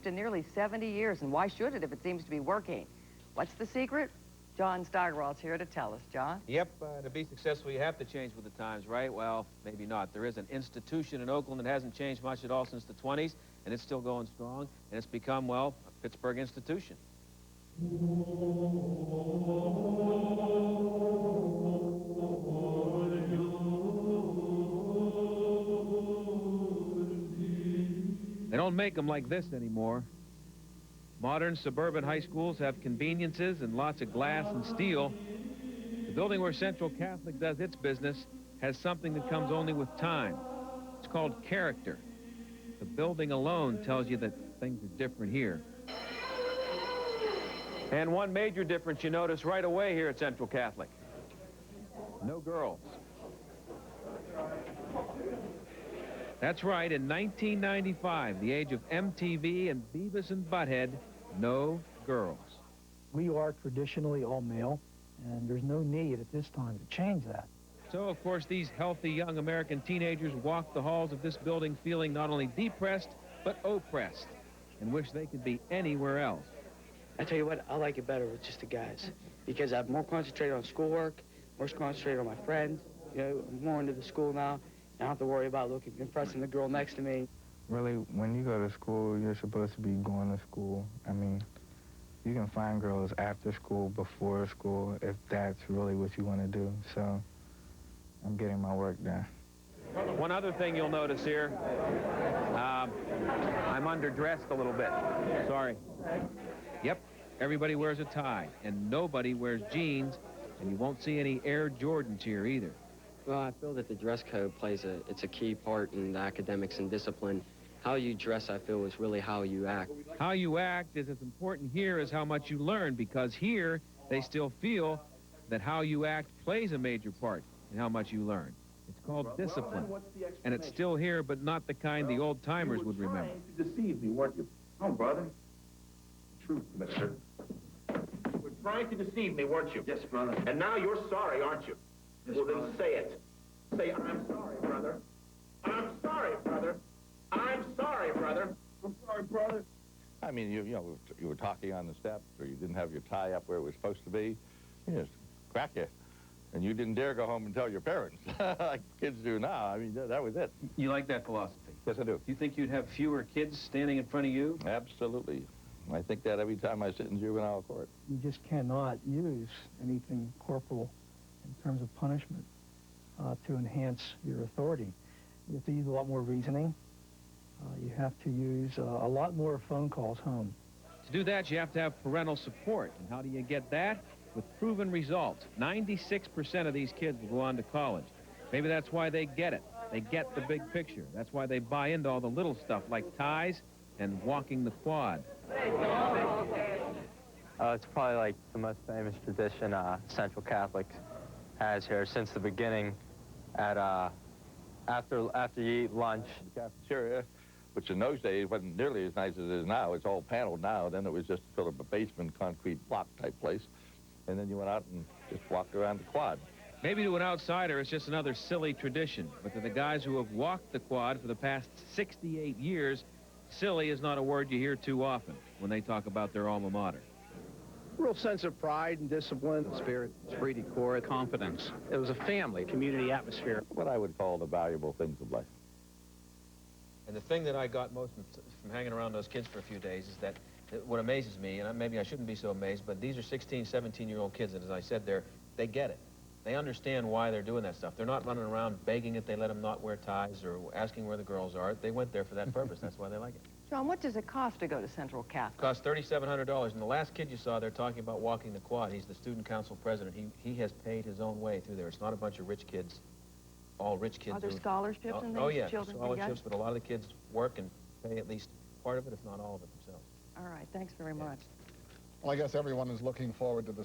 in nearly 70 years, and why should it if it seems to be working? What's the secret? John Steigerwald's here to tell us. John? Yep, to be successful, you have to change with the times, right? Well, maybe not. There is an institution in Oakland that hasn't changed much at all since the 20s, and it's still going strong, and it's become, well, a Pittsburgh institution. They don't make them like this anymore. Modern suburban high schools have conveniences and lots of glass and steel. The building where Central Catholic does its business has something that comes only with time. It's called character. The building alone tells you that things are different here. And one major difference you notice right away here at Central Catholic. No girls. That's right, in 1995, the age of MTV and Beavis and Butthead, no girls. We are traditionally all male, and there's no need at this time to change that. So, of course, these healthy young American teenagers walk the halls of this building feeling not only depressed, but oppressed, and wish they could be anywhere else. I tell you what, I like it better with just the guys, because I'm more concentrated on schoolwork, more concentrated on my friends. You know, I'm more into the school now. I don't have to worry about impressing the girl next to me. Really, when you go to school, you're supposed to be going to school. I mean, you can find girls after school, before school, if that's really what you want to do. So I'm getting my work done. One other thing you'll notice here, I'm underdressed a little bit. Sorry. Yep, everybody wears a tie, and nobody wears jeans, and you won't see any Air Jordans here either. Well, I feel that the dress code plays a key part in the academics and discipline. How you dress, I feel, is really how you act. How you act is as important here as how much you learn, because here they still feel that how you act plays a major part in how much you learn. It's called discipline, and it's still here, but not the kind the old-timers would remember. You deceived me, weren't you? Oh, brother. Truth, mister. You were trying to deceive me, weren't you? Yes, brother. And now you're sorry, aren't you? Yes, well, brother. Then say it. Say, I'm sorry, brother. I'm sorry, brother. I'm sorry, brother. I'm sorry, brother. I mean, you know, you were talking on the steps, or you didn't have your tie up where it was supposed to be. You just crack you. And you didn't dare go home and tell your parents, like kids do now. I mean, that was it. You like that philosophy? Yes, I do. You think you'd have fewer kids standing in front of you? Absolutely. I think that every time I sit in juvenile court. You just cannot use anything corporal in terms of punishment to enhance your authority. You have to use a lot more reasoning. You have to use a lot more phone calls home. To do that, you have to have parental support. And how do you get that? With proven results. 96% of these kids will go on to college. Maybe that's why they get it. They get the big picture. That's why they buy into all the little stuff like ties and walking the quad. It's probably like the most famous tradition Central Catholic has here since the beginning. After you eat lunch, The cafeteria, which in those days wasn't nearly as nice as it is now. It's all paneled now. Then it was just sort of a basement, concrete block type place. And then you went out and just walked around the quad. Maybe to an outsider, it's just another silly tradition. But to the guys who have walked the quad for the past 68 years, silly is not a word you hear too often when they talk about their alma mater. Real sense of pride and discipline, spirit, esprit de corps, confidence. It was a family, community atmosphere. What I would call the valuable things of life. And the thing that I got most from hanging around those kids for a few days is that what amazes me, and maybe I shouldn't be so amazed, but these are 16, 17-year-old kids, and as I said, they get it. They understand why they're doing that stuff. They're not running around begging that they let them not wear ties or asking where the girls are. They went there for that purpose. That's why they like it. John, what does it cost to go to Central Catholic? It costs $3,700. And the last kid you saw there talking about walking the quad, he's the student council president. He has paid his own way through there. It's not a bunch of rich kids, all rich kids. Are there scholarships and things? Oh, yeah, children scholarships, but a lot of the kids work and pay at least part of it, if not all of it themselves. All right, thanks very much. Well, I guess everyone is looking forward to the